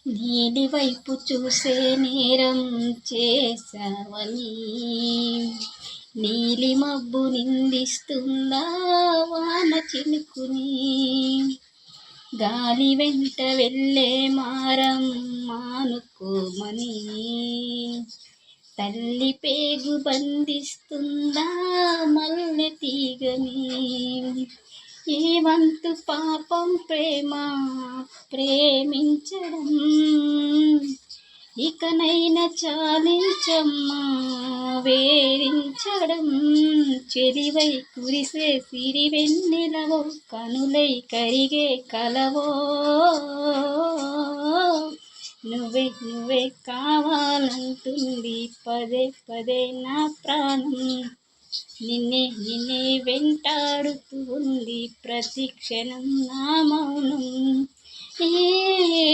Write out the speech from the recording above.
నీలి వైపు చూసే నేరం చేశావని నీలి మబ్బు నిందిస్తుందా వాన చినుకుని గాలి వెంట వెళ్ళే మారం మానుకోమని తల్లి పేగు బంధిస్తుందా మల్లె తీగని ఏ వంతు పాపం ప్రేమ ప్రేమించడం ఇకనైనా చాలించమ్మా వేరించడం చెలివై కురిసే సిరి వెన్నెలవో కనులై కరిగే కలవో నువ్వే నువ్వే కావాలంటుంది పదే పదే నా ప్రాణం నిన్నే నిన్నే వెంటాడుతూ ఉంది ప్రతి క్షణం నా మౌనం ఏ